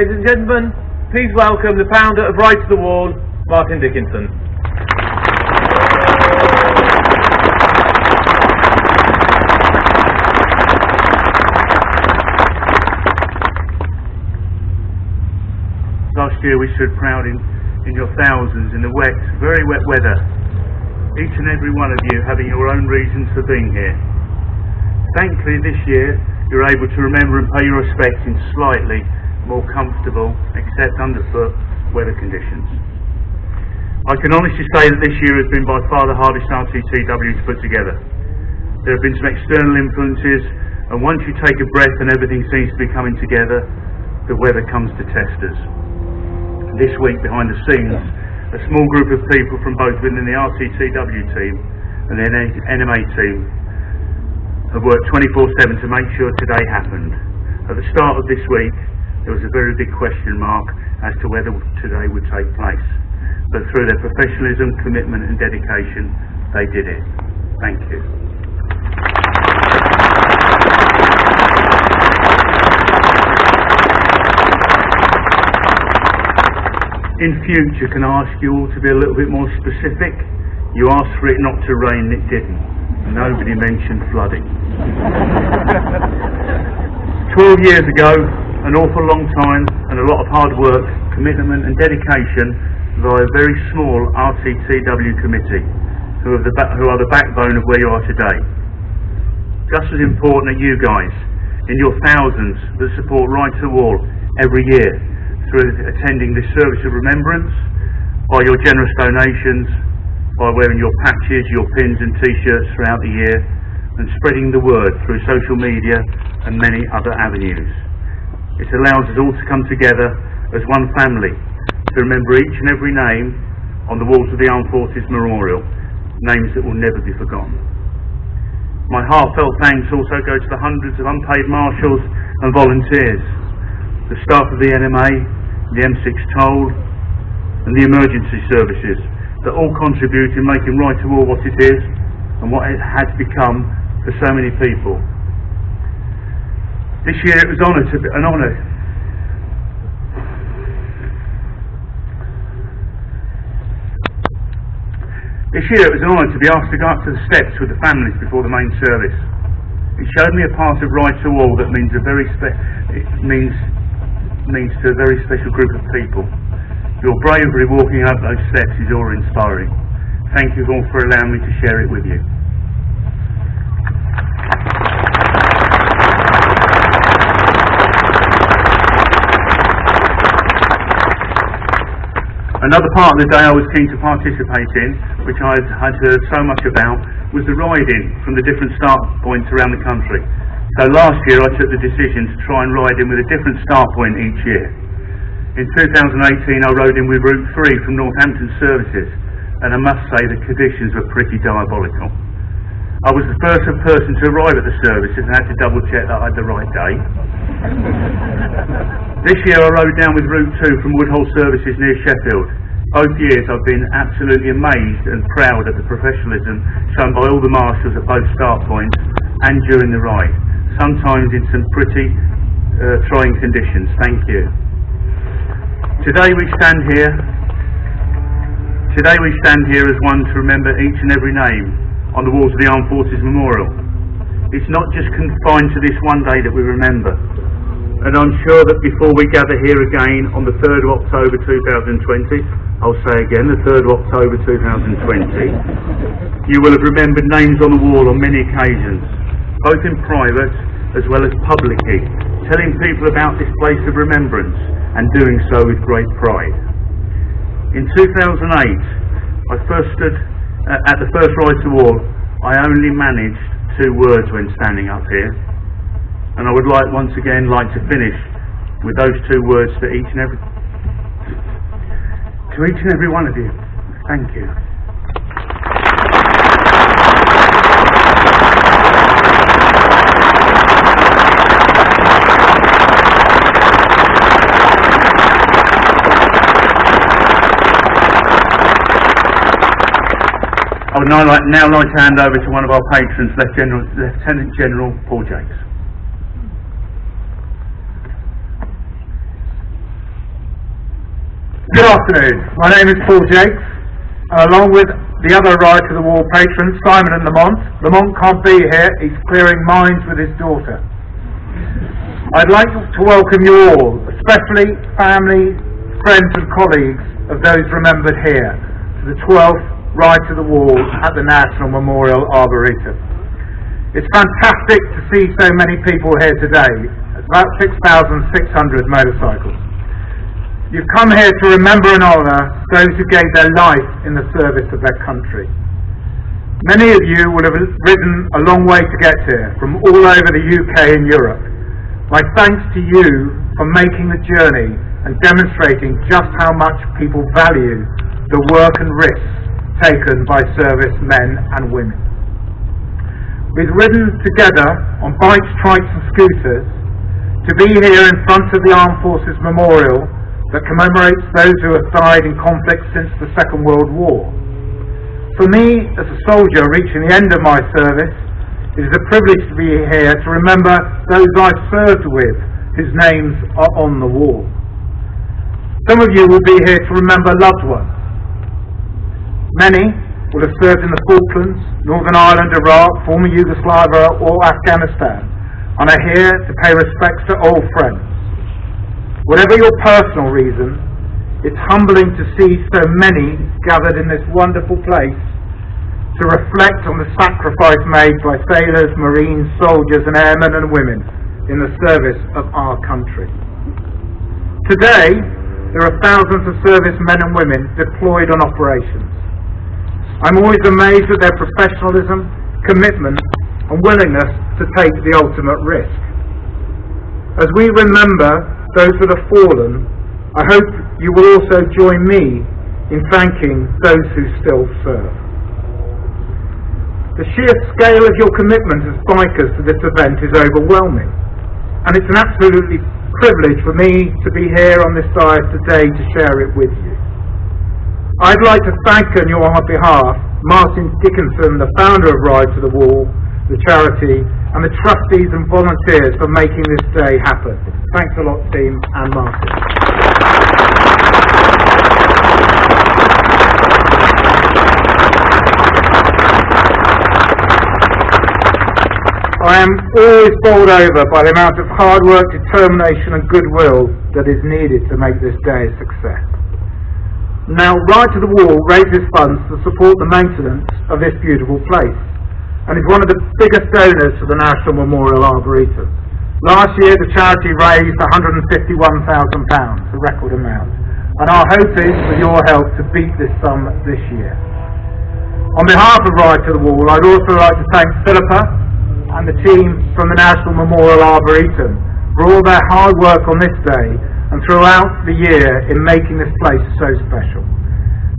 Ladies and gentlemen, please welcome the founder of Right to the Wall, Martin Dickinson. Last year we stood proud in your thousands in the wet, very wet weather, each and every one of you having your own reasons for being here. Thankfully this year you're able to remember and pay your respects in slightly more comfortable, except underfoot, weather conditions. I can honestly say that this year has been by far the hardest RTTW to put together. There have been some external influences, and once you take a breath and everything seems to be coming together, the weather comes to test us. This week, behind the scenes, a small group of people from both within the RTTW team and the NMA team have worked 24/7 to make sure today happened. At the start of this week, there was a very big question mark as to whether today would take place. But through their professionalism, commitment and dedication, they did it. Thank you. In future, can I ask you all to be a little bit more specific? You asked for it not to rain, it didn't. Nobody mentioned flooding. 12 years ago, an awful long time and a lot of hard work, commitment and dedication by a very small RTTW committee who are the backbone of where you are today. Just as important are you guys in your thousands that support Right to the Wall every year through attending this service of remembrance, by your generous donations, by wearing your patches, your pins and t-shirts throughout the year, and spreading the word through social media and many other avenues. It allows us all to come together as one family to remember each and every name on the walls of the Armed Forces Memorial, names that will never be forgotten. My heartfelt thanks also go to the hundreds of unpaid marshals and volunteers, the staff of the NMA, the M6 toll and the emergency services that all contribute in making Right to Wall what it is and what it has become for so many people. This year it was an honour. This year it was an honour to be asked to go up to the steps with the families before the main service. It showed me a part of Right to Wall that means to a very special group of people. Your bravery walking up those steps is awe-inspiring. Thank you all for allowing me to share it with you. Another part of the day I was keen to participate in, which I had heard so much about, was the ride-in from the different start points around the country. So last year I took the decision to try and ride in with a different start point each year. In 2018 I rode in with Route 3 from Northampton services, and I must say the conditions were pretty diabolical. I was the first person to arrive at the services and had to double check that I had the right day. This year I rode down with Route 2 from Woodhull services near Sheffield. Both years I've been absolutely amazed and proud at the professionalism shown by all the marshals at both start points and during the ride, sometimes in some pretty trying conditions. Thank you. Today we stand here as one to remember each and every name on the walls of the Armed Forces Memorial. It's not just confined to this one day that we remember, and I'm sure that before we gather here again on the 3rd of October 2020, I'll say again, the 3rd of October 2020, you will have remembered names on the wall on many occasions, both in private as well as publicly, telling people about this place of remembrance and doing so with great pride. In 2008, I first stood at the first Right to Wall. I only managed 2 words when standing up here, and I would once again like to finish with those 2 words to each and every one of you. Thank you. I would now like to hand over to one of our patrons, Lieutenant General Paul Jakes. afternoon. My name is Paul Jakes, and along with the other Ride to the Wall patrons, Simon and Lamont can't be here. He's clearing minds with his daughter. I'd like to welcome you all, especially family, friends and colleagues of those remembered here, to the 12th Ride to the Wall at the National Memorial Arboretum. It's fantastic to see so many people here today. It's about 6,600 motorcycles. You've come here to remember and honour those who gave their life in the service of their country. Many of you will have ridden a long way to get here, from all over the UK and Europe. My thanks to you for making the journey and demonstrating just how much people value the work and risks taken by service men and women. We've ridden together on bikes, trikes and scooters to be here in front of the Armed Forces Memorial that commemorates those who have died in conflict since the Second World War. For me, as a soldier reaching the end of my service, it is a privilege to be here to remember those I've served with, whose names are on the wall. Some of you will be here to remember loved ones. Many will have served in the Falklands, Northern Ireland, Iraq, former Yugoslavia or Afghanistan, and are here to pay respects to old friends. Whatever your personal reason, it's humbling to see so many gathered in this wonderful place to reflect on the sacrifice made by sailors, marines, soldiers and airmen and women in the service of our country. Today, there are thousands of servicemen and women deployed on operations. I'm always amazed at their professionalism, commitment and willingness to take the ultimate risk. As we remember those that have fallen, I hope you will also join me in thanking those who still serve. The sheer scale of your commitment as bikers to this event is overwhelming, and it's an absolutely privilege for me to be here on this dais today to share it with you. I'd like to thank on your behalf Martin Dickinson, the founder of Ride to the Wall, the charity, and the trustees and volunteers for making this day happen. Thanks a lot, team, and Martin. I am always bowled over by the amount of hard work, determination and goodwill that is needed to make this day a success. Now, Ride to the Wall raises funds to support the maintenance of this beautiful place and is one of the biggest donors to the National Memorial Arboretum. Last year the charity raised £151,000, a record amount, and our hope is for your help to beat this sum this year. On behalf of Ride to the Wall, I'd also like to thank Philippa and the team from the National Memorial Arboretum for all their hard work on this day and throughout the year in making this place so special.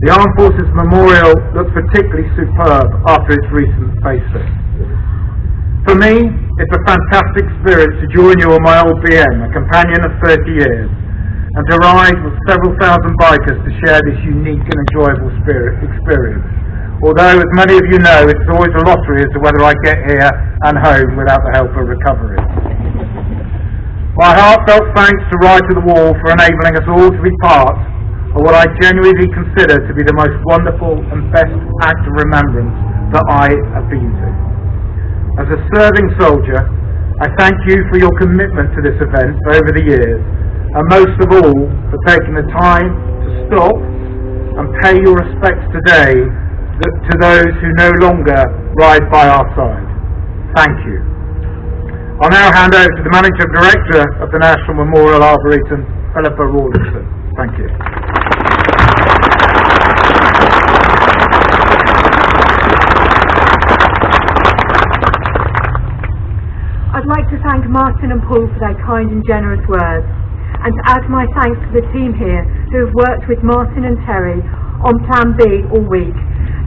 The Armed Forces Memorial looks particularly superb after its recent facelift. For me, it's a fantastic experience to join you on my old BM, a companion of 30 years, and to ride with several thousand bikers to share this unique and enjoyable experience. Although, as many of you know, it's always a lottery as to whether I get here and home without the help of recovery. My heartfelt thanks to Ride to the Wall for enabling us all to be part of what I genuinely consider to be the most wonderful and best act of remembrance that I have been to. As a serving soldier, I thank you for your commitment to this event over the years, and most of all for taking the time to stop and pay your respects today to those who no longer ride by our side. Thank you. I'll now hand over to the Managing Director of the National Memorial Arboretum, Philippa Rawlinson. Thank you. I'd like to thank Martin and Paul for their kind and generous words, and to add my thanks to the team here who have worked with Martin and Terry on Plan B all week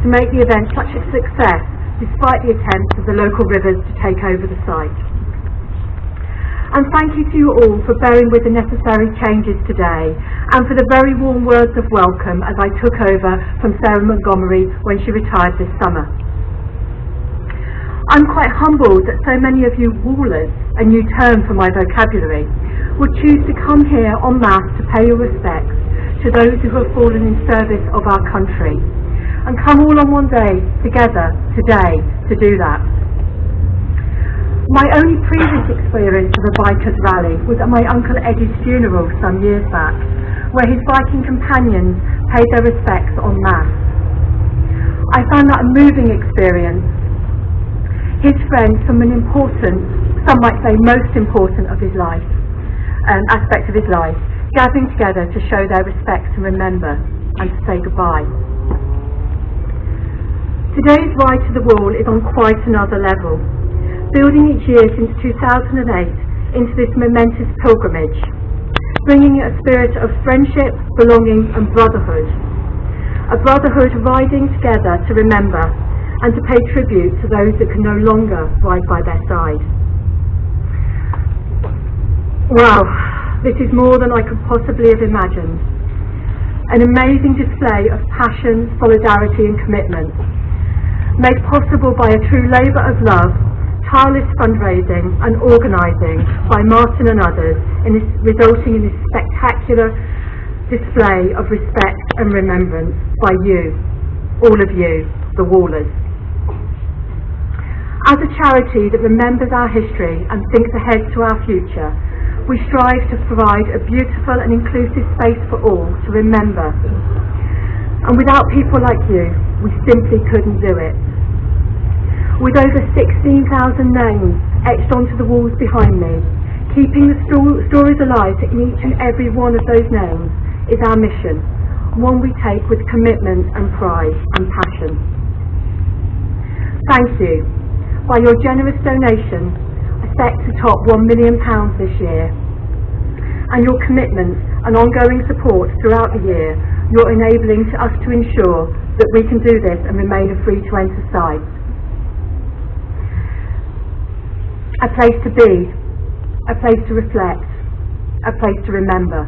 to make the event such a success despite the attempts of the local rivers to take over the site. And thank you to you all for bearing with the necessary changes today and for the very warm words of welcome as I took over from Sarah Montgomery when she retired this summer. I'm quite humbled that so many of you wallers, a new term for my vocabulary, would choose to come here en masse to pay your respects to to those who have fallen in service of our country, and come all on one day together today to do that. My only previous experience of a bikers rally was at my Uncle Eddie's funeral some years back, where his biking companions paid their respects en masse. I found that a moving experience. His friends from an important, some might say most important of his life, aspect of his life, gathering together to show their respects and remember, and to say goodbye. Today's Ride to the Wall is on quite another level, building each year since 2008 into this momentous pilgrimage, bringing a spirit of friendship, belonging and brotherhood. A brotherhood riding together to remember and to pay tribute to those that can no longer ride by their side. Wow, this is more than I could possibly have imagined. An amazing display of passion, solidarity and commitment, made possible by a true labour of love, tireless fundraising and organising by Martin and others, resulting in this spectacular display of respect and remembrance by you, all of you, the Wallers. As a charity that remembers our history and thinks ahead to our future, we strive to provide a beautiful and inclusive space for all to remember. And without people like you, we simply couldn't do it. With over 16,000 names etched onto the walls behind me, keeping the stories alive in each and every one of those names is our mission, one we take with commitment and pride and passion. Thank you. By your generous donation, set to top £1 million this year, and your commitment and ongoing support throughout the year, you're enabling us to ensure that we can do this and remain a free-to-enter site. A place to be, a place to reflect, a place to remember.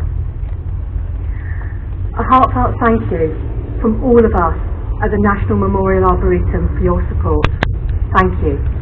A heartfelt thank you from all of us at the National Memorial Arboretum for your support. Thank you.